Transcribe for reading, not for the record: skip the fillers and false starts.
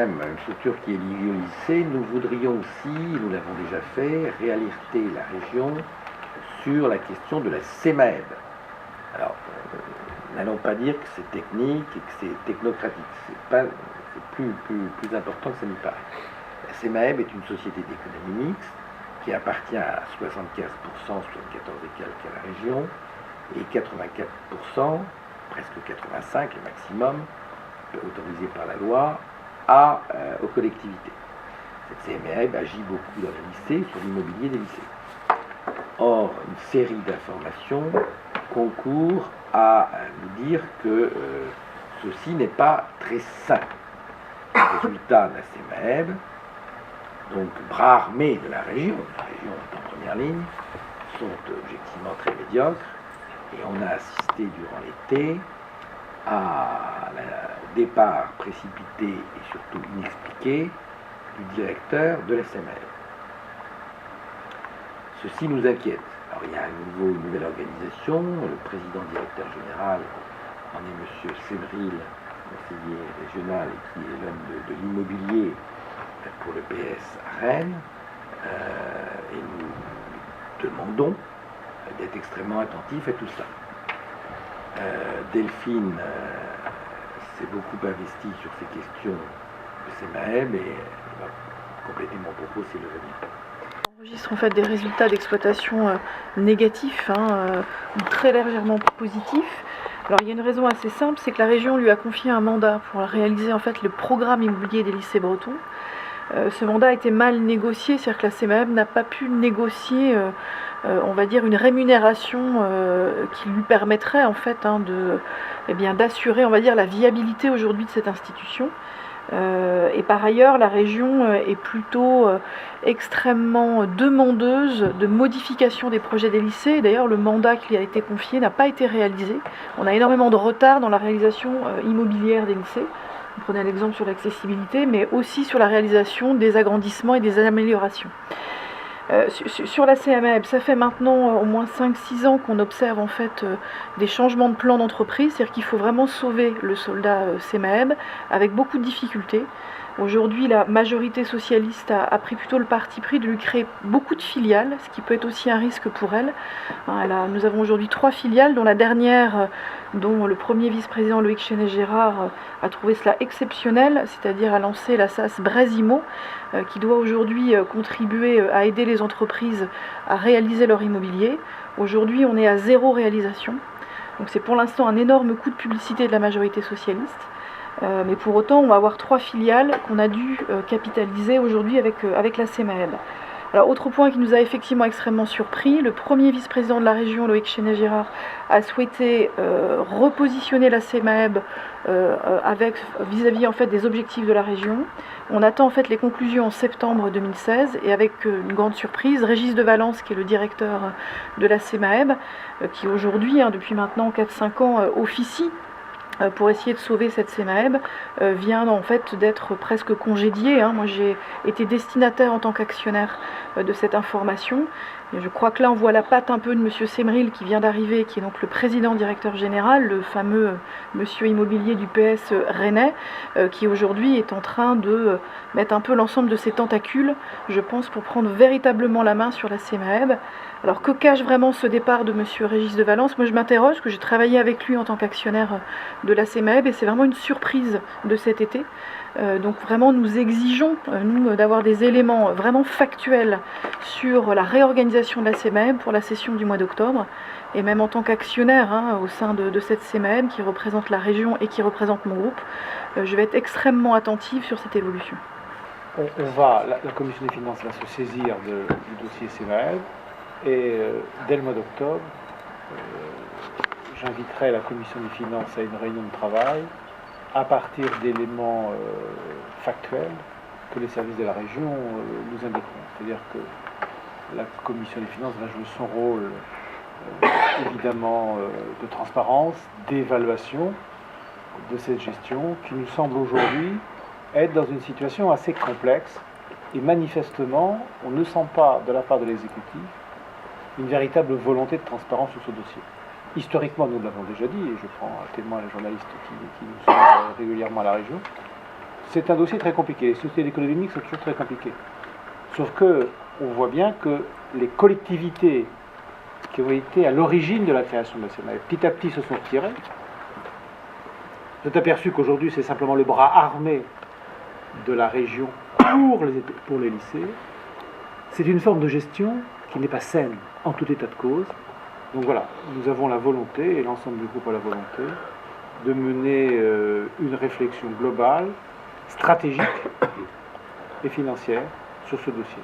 Une structure qui est liée au lycée, nous voudrions aussi, nous l'avons déjà fait, réalerter la région sur la question de la CEMAEB. Alors, n'allons pas dire que c'est technique et que c'est technocratique, c'est plus important que ça n'y paraît. La CEMAEB est une société d'économie mixte qui appartient à 75%, 74 et quelques à la région, et 84%, presque 85% le maximum, autorisé par la loi, aux collectivités. Cette CMAEB agit beaucoup dans les lycées, sur l'immobilier des lycées. Or, une série d'informations concourent à nous dire que ceci n'est pas très sain. Les résultats de la CMAEB, donc bras armés de la région est en première ligne, sont objectivement très médiocres, et on a assisté durant l'été à un départ précipité et surtout inexpliqué du directeur de la CMAEB. Ceci nous inquiète. Alors il y a une nouvelle organisation, le président directeur général en est M. Sévril, conseiller régional, et qui est l'homme de l'immobilier pour le PS à Rennes, et nous demandons d'être extrêmement attentifs à tout ça. Delphine s'est beaucoup investie sur ces questions de CMAEB et elle va compléter mon propos s'il le veut bien. On enregistre en fait des résultats d'exploitation négatifs, ou très légèrement positifs. Alors il y a une raison assez simple, c'est que la région lui a confié un mandat pour réaliser en fait le programme immobilier des lycées bretons. Ce mandat a été mal négocié, c'est-à-dire que la CMAEB n'a pas pu négocier, on va dire, une rémunération qui lui permettrait en fait d'assurer, on va dire, la viabilité aujourd'hui de cette institution. Et par ailleurs, la région est plutôt extrêmement demandeuse de modification des projets des lycées. D'ailleurs, le mandat qui lui a été confié n'a pas été réalisé. On a énormément de retard dans la réalisation immobilière des lycées. Vous prenez l'exemple sur l'accessibilité, mais aussi sur la réalisation des agrandissements et des améliorations. Sur la CMAEB, ça fait maintenant au moins 5-6 ans qu'on observe en fait des changements de plan d'entreprise, c'est-à-dire qu'il faut vraiment sauver le soldat CMAEB avec beaucoup de difficultés. Aujourd'hui, la majorité socialiste a pris plutôt le parti pris de lui créer beaucoup de filiales, ce qui peut être aussi un risque pour elle. Nous avons aujourd'hui 3 filiales, dont la dernière, dont le premier vice-président Loïc Chenet-Gérard a trouvé cela exceptionnel, c'est-à-dire a lancé la SAS Bresimo, qui doit aujourd'hui contribuer à aider les entreprises à réaliser leur immobilier. Aujourd'hui, on est à 0 réalisation. Donc c'est pour l'instant un énorme coup de publicité de la majorité socialiste. Mais pour autant, on va avoir 3 filiales qu'on a dû capitaliser aujourd'hui avec la CMAEB. Alors, autre point qui nous a effectivement extrêmement surpris, le premier vice-président de la région, Loïc Chenet-Gérard, a souhaité repositionner la CMAEB vis-à-vis en fait des objectifs de la région. On attend en fait les conclusions en septembre 2016 et avec une grande surprise, Régis de Valence, qui est le directeur de la CMAEB, qui aujourd'hui, depuis maintenant 4-5 ans, officie pour essayer de sauver cette CMAEB, vient en fait d'être presque congédié. Moi j'ai été destinataire en tant qu'actionnaire de cette information. Et je crois que là on voit la patte un peu de M. Sévril qui vient d'arriver, qui est donc le président directeur général, le fameux monsieur immobilier du PS rennais, qui aujourd'hui est en train de mettre un peu l'ensemble de ses tentacules, je pense, pour prendre véritablement la main sur la CMAEB. Alors que cache vraiment ce départ de M. Régis de Valence? Moi je m'interroge, parce que j'ai travaillé avec lui en tant qu'actionnaire de la CMAEB et c'est vraiment une surprise de cet été. Donc vraiment nous exigeons, nous, d'avoir des éléments vraiment factuels sur la réorganisation de la CMAEB pour la session du mois d'octobre. Et même en tant qu'actionnaire au sein de cette CMAEB qui représente la région et qui représente mon groupe, je vais être extrêmement attentive sur cette évolution. La Commission des finances va se saisir du dossier CMAEB. Et dès le mois d'octobre, j'inviterai la Commission des finances à une réunion de travail à partir d'éléments factuels que les services de la région nous indiqueront. C'est-à-dire que la Commission des finances va jouer son rôle évidemment de transparence, d'évaluation de cette gestion qui nous semble aujourd'hui être dans une situation assez complexe et manifestement on ne sent pas de la part de l'exécutif une véritable volonté de transparence sur ce dossier. Historiquement, nous l'avons déjà dit, et je prends à témoin les journalistes qui nous suivent régulièrement à la région, c'est un dossier très compliqué. Les sociétés d'économie mixte sont toujours très compliquées. Sauf que on voit bien que les collectivités qui ont été à l'origine de la création de la CMAEB, petit à petit se sont retirées. Vous êtes aperçu qu'aujourd'hui, c'est simplement le bras armé de la région pour les lycées. C'est une forme de gestion qui n'est pas saine en tout état de cause. Donc voilà, nous avons la volonté, et l'ensemble du groupe a la volonté, de mener une réflexion globale, stratégique et financière sur ce dossier.